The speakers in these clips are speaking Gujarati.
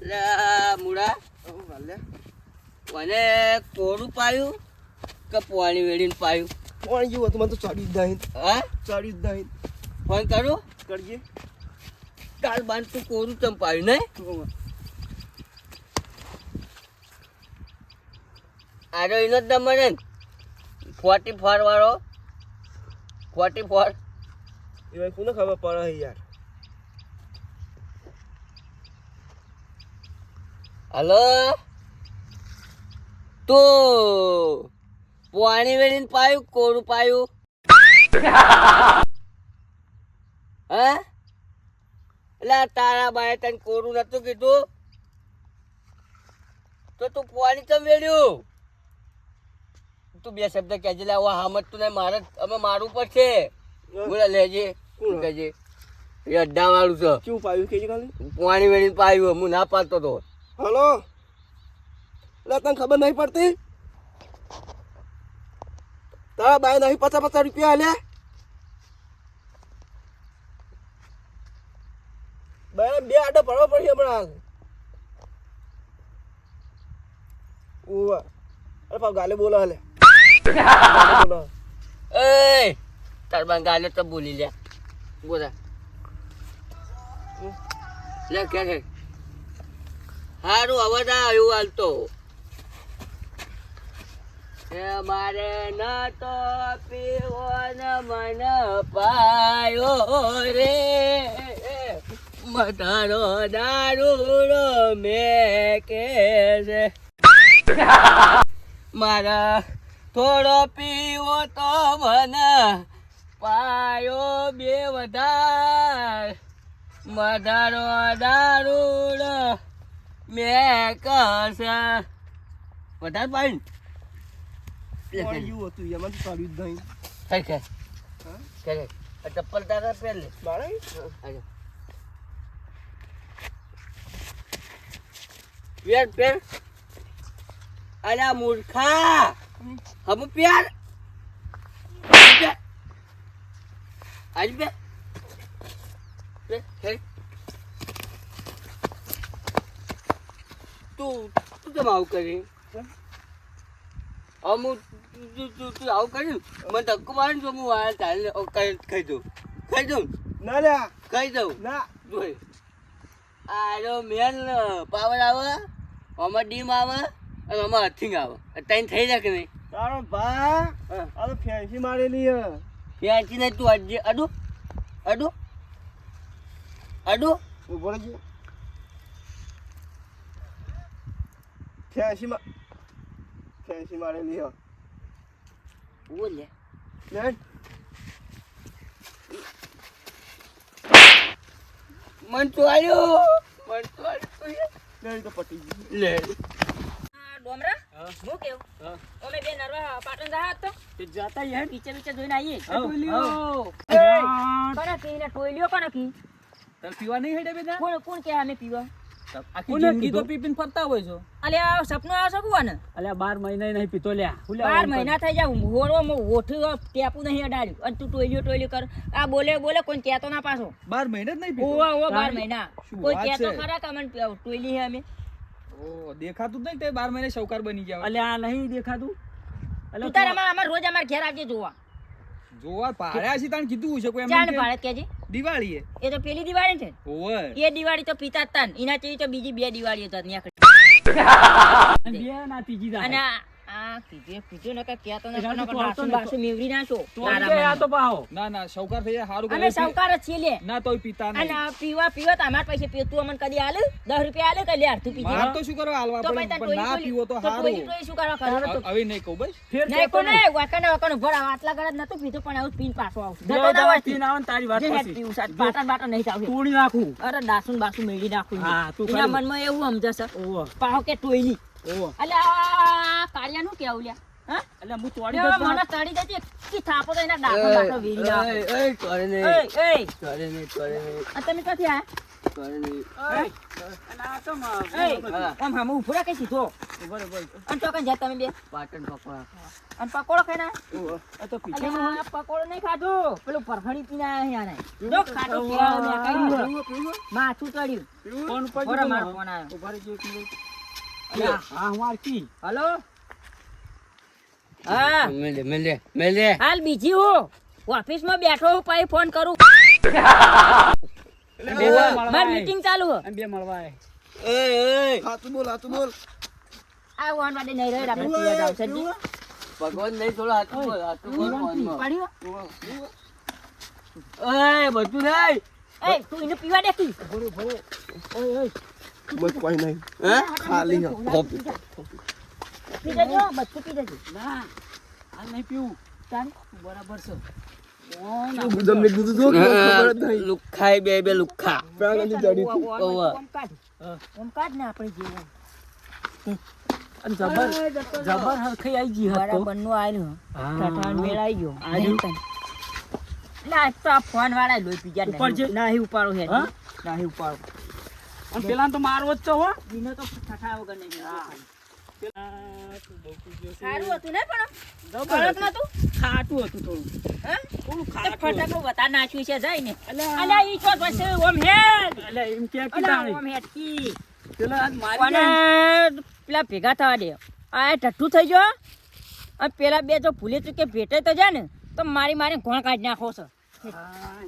મુડા મને કોરું પાયું કે પાણી વેડીને પાયું? પાણી જેવું હતું, મને તો ચડ્યું જ નહીં. હા ચડ્યું જ નહીં. ફોન કરું કરજે. કાલ બાંધ તું કોરું તમ પાયું નહીં? આરો એનો જ નંબર ને 44 વાળો 44. એમાં કોને ખબર પડે યાર? હલો તો પાણી વેડીને પાયું કોરું પાયું? હા એટલે તારા બાએ તને કોરું નતું કીધું તો તું પાણી ચમ વેડ્યું? તું બે શબ્દ કહેજે લે, આવા હામત તું નહીં મારે અમે મારું પડશે. બોલે લેજે કોણ કહેજે એ અડ્ડા વાળું છે. કેવું પાયું કેજે ખાલી? પાણી વેડીને પાયું, હું ના પાડતો તો. હલો એટલે તને ખબર નહીં પડતી? તારા બાય નહીં 50 રૂપિયા આલ્યા? બાય 2 આડો ભરવા પડશે હમણાં. ઓવા અરે પાવ ગાલે બોલો હાલે. બોલો એ તાર બંગાલે તો બોલી લે બોલા લે કે છે હારું અવાજ આવ્યો હાલતો. એ મારે ન તો પીવો ન મન પાયો રે, મધારો દારૂડો મેં કે છે મારા થોડો પીવો તો મને પાયો બે વધાર, મધારો દારૂડો મેં કશે વધારે પાયું. પાણી જેવું હતું એમાં તો ચડ્યું જ નહીં. કઈ કે ચપ્પલ તારા પહેર લે. મારે પેર પેર અલ્યા મૂર્ખા હમ પ્યાર આજ બે તું કેમ આવું કરી? તું આવું કર્યું મને ધક્કો મારી તો હું આ ચાલે ખાઈ દઉં ના લ્યા ખાઈ દઉં ના જોઈ આરો મેન પાવર આવે, આમાં ડીમ આવે અને આમાં અર્થિંગ આવે. ત્રણ થઈ જાય કે નહીં? તારો ભા આ તો ફેન્સી મારેલી હે. ફેંચી નહીં તું અડજે અડું અડું અડું ઉભો રહેજે. ફેન્સી મારેલી હે. બોલ લે લેન મન ચોર્યો લેન તો પટી ગઈ. લે ડોમરા હું કેવું અમે બે નરવા પાટણ જા હતો તે જાતા યાર પીછે પીછે જોઈને આવીએ ટોલિયો કોને કીને ટોયલ્યો કોને કી તને પીવા નહીં હેડે બેટા? કોણ કે અમે પીવા આખી જિંદગી તો પીપીને ફરતા હોય છો. અલ્યા સપનું આવે છે કોને? અલ્યા 12 મહિના નહીં પીતો લ્યા. 12 મહિના થઈ જાય હોરો ઓઠું ટેપું નહીં અડાડ્યું અને તું ટોયલ્યો કર. આ બોલે કોઈ કહેતો ના પાછો. 12 મહિના જ નહીં પીતો? ઓવા 12 મહિના કોઈ કહેતો ખરા કે અમને ટોયલી હે અમે? ઓ દેખાતું જ નહીં તે 12 મહિને શૌકાર બની ગયા. અલ્યા આ નહીં દેખાતું. તું તાર અમાર રોજ અમાર ઘેર આવજે જોવા પાડ્યા છે તાણ કીધું છે કોઈ એમ ચાણ પાડે કેજી દિવાળી એ તો પેલી દિવાળી છે. ઓય એ દિવાળી તો પીતા જ તાન એના જેવી તો બીજી 2 દિવાળી હતા ન્યા બે ના ત્રીજી અને આ કીધું ને કે કહેતો ને બાસુ બાસુ મેવરી નાખો ના ના શૌકાર થઈ જાય હારું અમે સાવકાર જ છીએ લે ના તોય પીતા નહીં. અને પીવા તો અમાર પૈસે પીવ તું અમને કદી આલે 10 રૂપિયા આલે કે લે અડધું પીજી માર તો શું કરવા હાલવા તો પડે ભાઈ પણ ના પીવો તો હારું. શું કરવા કરો હવે નહીં કહું બસ નહીં કોને વાકણ ભરા આટલા ગરજ નતું પીધું પણ આવું પીન પાછો આવશે જતો ના હોય પીન આવન તારી વાત પછી પીવું સાત પાટણ બાટણ નહીં ચાલે તોડી નાખું. અરે દાસુન બાસુ મેળી નાખું. હા તું એના મનમાં એવું સમજશે પાહો કે ટોયલી અલ્યા કાળિયાનું કેવું લ્યા હા એટલે હું તોડી દઉં મને તડી દેજે કે થાપો તો એના ડાકો ડાકો વેરી ના એ કરે ને કરે ને આ તમે ક્યાંથી આયા? કરે નહીં. આમ હામે ઊભો રાખે સીધો. અને તો કાંઈ જા તમે બે. પાટણ પકવા. અને પકોડો ખાઈ ના. આ તો પીછે અલ્યા, આ પકોડો નહીં ખાધો. પેલું પરફળી પીને આયા યાર. જો ખાધો કેળો મેં ખાઈ. માથું ચડ્યું. ફોન ઉપર બરાબર, મારો ફોન આવ્યો. ઉભા રહેજો એક મિનિટ. અલ્યા, હા હું આરતી. હલો હા મેલે. હાલ બીજી હું ઓફિસમાં બેઠો હું પછી ફોન કરું. મારી મીટિંગ ચાલુ હે. બે મળવા આય. એ હાતું બોલ. આ વન વાડે નહીં રહે આપણે પીવા જાવ છે જી. ભગવાન નહીં થોડો હાથું બોલ ફોનમાં. પડ્યો એ બધું નહીં. એ તું એને પીવા દેખી. બસ કોઈ નહીં. હે? ખાલી હે. પી દેજો બધું પી દેજો. ના આ નહીં પીવું. ચાલ બરાબર છે. ગુદમ ને ગુદુ જો ખબર જ નહીં. લુખાઈ બે લુખા. પ્રાણ નથી ચડી. ઓમ કાઢ ને આપણે જેવું અને જબર હરખઈ આઈ ગઈ હતો. બરાબર નું આયલું હા. ઠઠાણ મેળ આઈ ગયો આયલું. ના તો આ ફોન વાળા લોહી પી ગયા ઉપર છે? નહીં ઉપાડો હે હા? નહીં ઉપાડો અને પેલા તો મારવો જ છે હો. દીનો તો ઠઠા વગર નહીં સારું હતું ને પણ જબર કડક હતું. નતું ખાટું હતું થોડું. હે થોડું તે ખાટું ફટાકો બતા નાખ્યું છે જાય ને અલ્યા. અલ્યા ઈ ચોટ વસે ઓમ હેડ એટલે એમ કે અલ્યા કીધા ઓમ હેડ કી પેલા આજ મારી અને ગયા. પેલા ભેગા થવા દે આ ઠઠ્ઠું થઈ ગયો અને પેલા બે જો ભૂલે ચૂકે ભેટે તો જાય ને તો મારી ઘોણ કાઢી નાખો છો હા.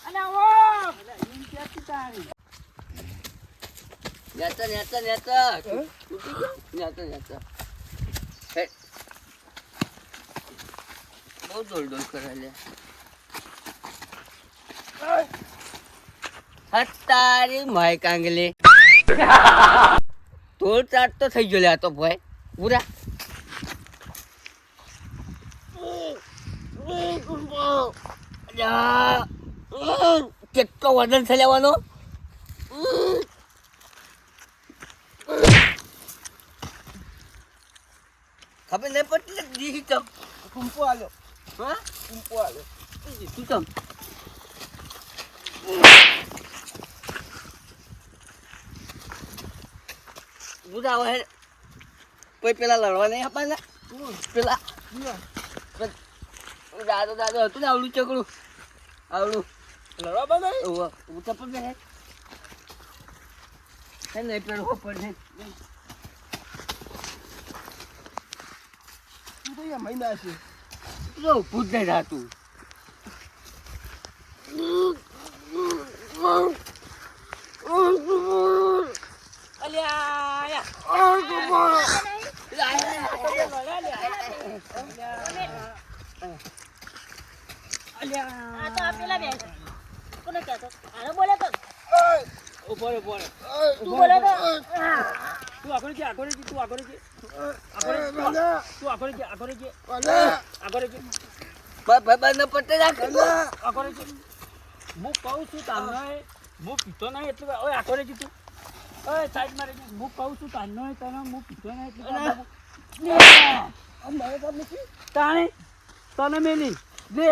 અને ઓ એમ કે કીધા. નેતા. હે. બહુ ડોલ કરે લે. તારી માય કાંગલી. તોડ ચાટ તો થઈ ગયો લે આ તો ભાઈ પૂરા. કેટલો વજન છે લેવાનો. ખબર નહીં પડતી દીધી તમ. કુંપો આલ્યો. હા કુંપો આલ્યો. તું તમ. પૂરા હવે કોઈ પેલા લડવા નહીં આપવાના. પેલા દાદો હતું ને આવડું ચકડું આવડું લડવા બંધ. હું ચપ્પલ પહેરે છે ને પેલો પડશે. તું તો અહીંયા મહિના છે. જો ભૂત નહીં રાતું. આ તો આ પેલા બે કોને કહેતો આનો બોલે તો ઉપર. તું બોલે તો તું આગળ જે. તું આગળ જે. ભાઈ ને પટ્ટે રાખ. આગળ જે. હું કહું છું તારનો હું પીતો નહીં એટલે ઓય આગળ જે તું. ઓય સાઈડ માં રહેજે. હું કહું છું તારનો તને હું પીતો નહીં એટલે તાણે તને મેલી લે.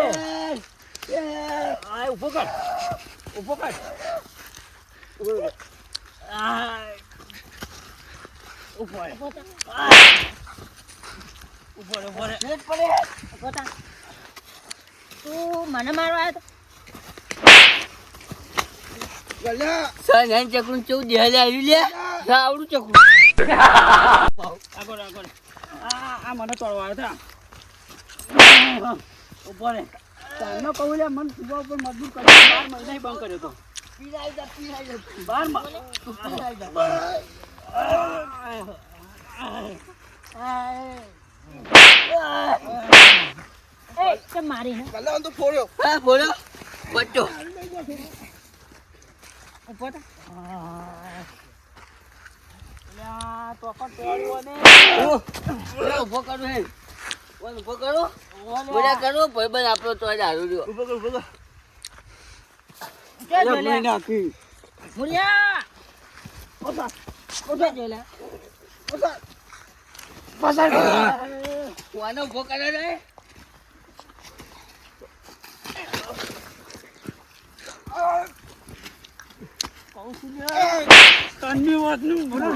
આ ઉભો કર. આ ઉપર. પોતા તું મને મારવા આવ્યો સન હેન ચકડું ચૌદ દેહલે આવી લે. આવડું ચકડું. આગળ. આ મને તોડવા આવ્યો હતા. ઉભો રે. તારનો કહું લે મન પીવા ઉપર મજબૂર કર્યો. 12 મહિના બંધ કર્યો તો. પીરાઈ જા. 12 એ તે મારી હે કલાં તો ફોડ્યો. હા બોલો પટ્ટો. ઉભો થા. અલ્યા તો પણ તોડ્યો ને. ઉભો કરો હે. ઉભો કરો. બોલા કરો ભાઈબંધ આપણો તો આજ હારું રહ્યો. ઉભો કર. કે જોલે નાખી. મુરિયા ઓસા જોલે કોનો ઉભો કરે રે. કહું છું ને, તન્ની વાતનું ભરા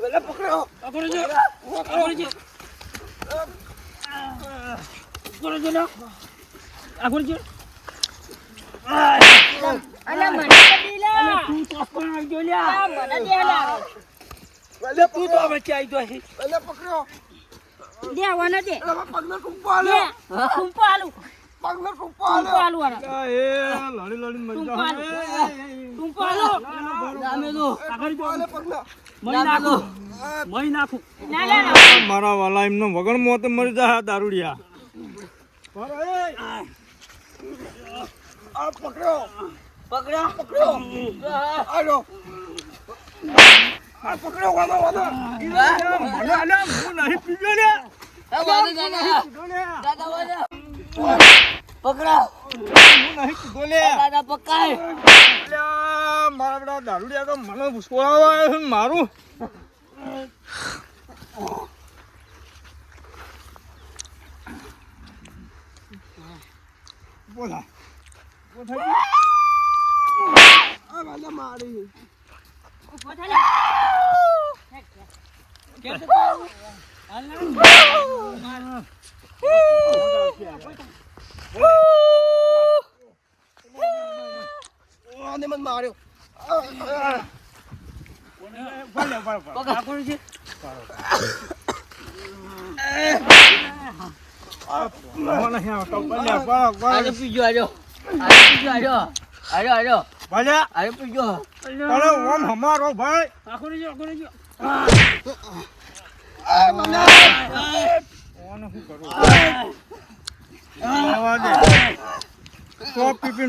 નહીં પકડો. પકડો છે. આગળ છે. અલા મને તો દીલા. તું તો પણ આવી ગયો લ્યા. મને દેલા. તું તો વચ્ચે આવી ગયો છે. દે વને દે. પગને ટૂંપો આલો. દે. કુંપો આલુ. પગને ટૂંપો કુંપો આલુ આને. લડી કુંપો આલુ. કુંપો આલુ. આગળ જો. આલે પગને. મહી નાખું. મહી નાખું. ના લે ના. મારા વાલા એમનો વગર મોતે મરી જાય દારૂડિયા. આ પકડો. પકડો. આલો. આ પકડો વાદો. મને આલા હું નહીં પીજો ને. દાદા વાળા. પકડો. હું નહીં પીધો લે. દાદા પકાય. અલ્યા, મારા બધા દારૂડિયા તો મને ભૂસવાવા આવ્યો છે ને મારું. બોલા. આ વાદા મારી. ઉભો થા લે. કેમ તો આને મને માર્યો. આજો પીજો આજો. આજો. પીજો. હમારો ભાઈ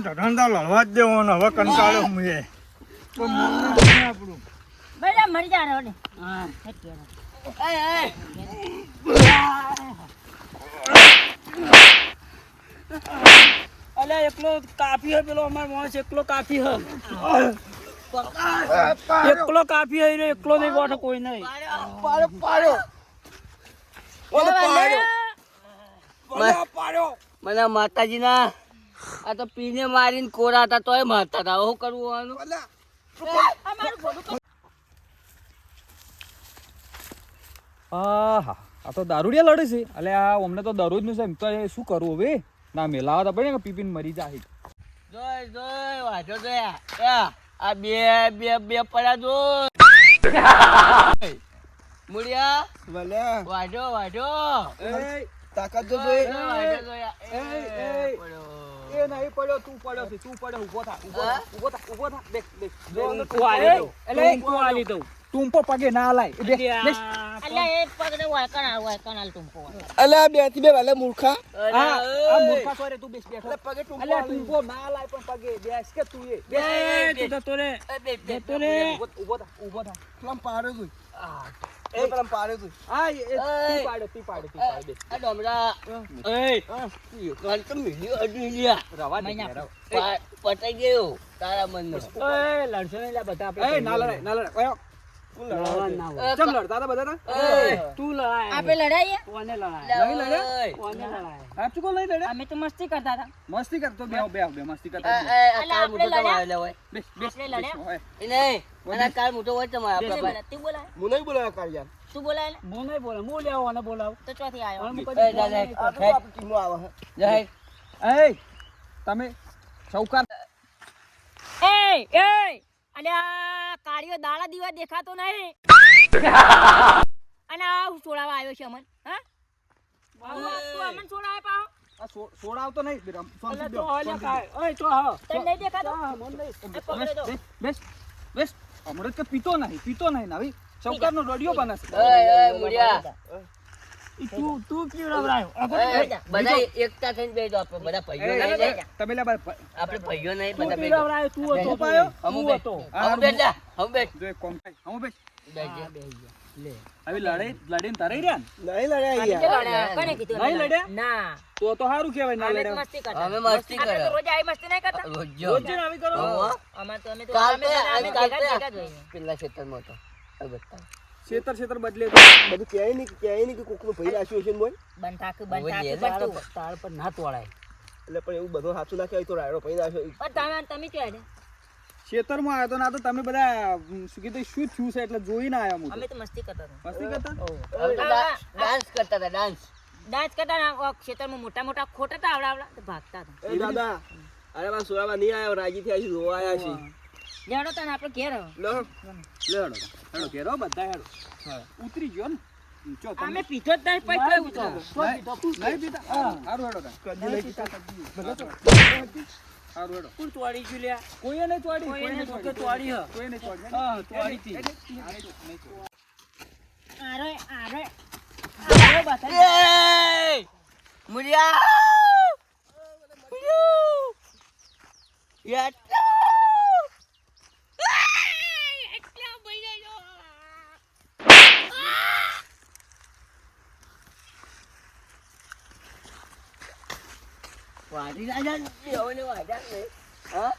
ધંધા લડવા જ દેવાનો હવે કંટાળ્યો હું બેટા મરી જા રે. અલ્યા એકલો કાફી હે પેલો અમાર માણસ એકલો કાફી હે એકલો કાફી હે રે એકલો નહીં બેઠો કોઈ નહીં પાડ્યો. મને માતાજીના આ તો પીને મારીને કોરા હતા તોય મારતા હતા. શું કરવું આનું? હા આ તો દારૂડિયા લડે છે એટલે આ અમને તો દરરોજનું છે એમ તો એ શું કરવું હવે ના મેલાવા તો પડે કે પીપીને મરી જાય. જોય વાંચો જોયા આ બે પડ્યા જો મુડિયા ભલે. વાંચો તાકાત જો જોઈ. એ નહીં પડ્યો તું પડ્યો છે તું પડ્યો ઉભો થા હા? ઉભો થા બેસ દઉં ટૂંપો પગે ના લાય અલ્યા એ પગને વાયકણ આલ તુંપો. અલ્યા બે થી બે વાલે મૂર્ખા. આ મૂર્ખા સોરે તું બેસ બેઠો પગે ટૂંપો અલ્યા આલી. ટૂંપો ના લાય પણ પગે બેસ કે તું એ ઉભો થા પેલા પાડ્યો તું. એ પેલા પાડ્યો તું. હા એ તું પાડે બેસ આ ડોમરા તો મિલ્યું અડી લ્યા રવા દે મહિના. રવા. પટાઈ ગયો તારા મનનો. લડશો ને બધા એ ના લડાય ઓયો ચમ લડતા હતા બધા તું લડાય આપણે લડાઈએ. કોને લડાય નહીં લડે? કોને લડાય સાચું કોણ નહીં લડે અમે તો મસ્તી કરતા હતા. મસ્તી કરતો બે મસ્તી કરતા કાળ મોટો તમારે લે હોય બેસ આપણે લડ્યા? હોય. એ નહીં અને કાળ મોટો હોય તમારે તું આપણા બોલાય, તું બોલાય, હું નહીં બોલાવ્યા કાળ યાર. તું બોલાય ને. હું નહીં બોલે હું લેવો અને બોલાવ તો ચોથી આવ્યો. અને હું એ કદી દાદા, બોલે નહીં. આ તો આપણી ટીમો આવે હે. જય એ તમે સૌકાર એ અલ્યા કાળિયો દાડા દીવા દેખાતો નહીં. અને આ હું છોડાવવા આવ્યો છે અમન. હા તું અમન છોડાવે પાહો. આ સોડાવતો નહીં એટલે તો હાલ્યા કાંઈ. ઓય તો હા તને નહીં દેખાતો. હા, મને નહીં. એ પકડે તો. બેસ અમૃત કે પીતો નહીં નવી સૌકારનો રોડિયો બને છે મુડિયા તું પીવડાવરાયો. બધા એકતા થઈને બેઠો આપણે બધા ભાઈઓ નહીં ને? તમે લે આપણે ભાઈઓ નહીં તું બધા બેઠો પીવડાવરાયો, તું હતો. પાયો? હમું તું બેઠ હતો. હમું બેઠ જા હમું બેઠ જો એક કોમ થાય હું બેસ બેઠ હવે લડીને તરાઈ રહ્યા ને નહીં લડ્યા અમે યાર. તો લડ્યા. કોને કીધું નહીં અમે લડ્યા? ના તો સારું કહેવાય ના અમે તો લડ્યા મસ્તી કરતા. અમે મસ્તી આપણે તો કરે રોજ આવી મસ્તી નહીં કરતા. રોજ રોજ ને આવી કરો હા. અમે તો કાલ અમે તો બધા અમે કાલ ભેગા તો જ જોઈએ. પેલા ખેતરમાં હતો આ બધા શેતર બદલે બધું ક્યાંય નહીં કે કોકનું ભઈ રાખ્યું હશે ને બોય. તાળ પર ના તોડાય. એટલે પણ એવું બધું સાચું નાખ્યા હોય તો રાયડો ભઈ રાખ્યો. તમે ક્યાં ખેતરમાં આવ્યો તો ના તો તમે બધા શું કીધું શું થયું છે એટલે જોઈને આવ્યા હું તો. અમે તો મસ્તી કરતા હતા મસ્તી કરતા હવે તો ડાન્સ કરતા હતા ડાન્સ. ડાન્સ કરતા હતા ખેતરમાં મોટા ખોટા હતા આવડા તો ભાગતા હતા એ દાદા અરે મારા સોરામાં નહીં આવ્યો રાજી થયા છે જોવા આવ્યા છે. જાણો તને આપણે ઘેર આવો. હેડો ઘેરો બધા હેડો ઉતરી ગયો ને ચો તમે અમે પીધો જ નહીં પછી ઉતરો નહીં પીતા હારું હેડો કદી નહીં પીતા. હારું હેડો કોણ તોડી ગયું લ્યા? કોઈએ નહીં તોડી કોઈને તો કે તોડી હ. કોઈએ નહીં તોડી હા, તોડી હતી. આરે એ મુરિયા યાત્રા વાડી રાજા દેવને વાજા ને હા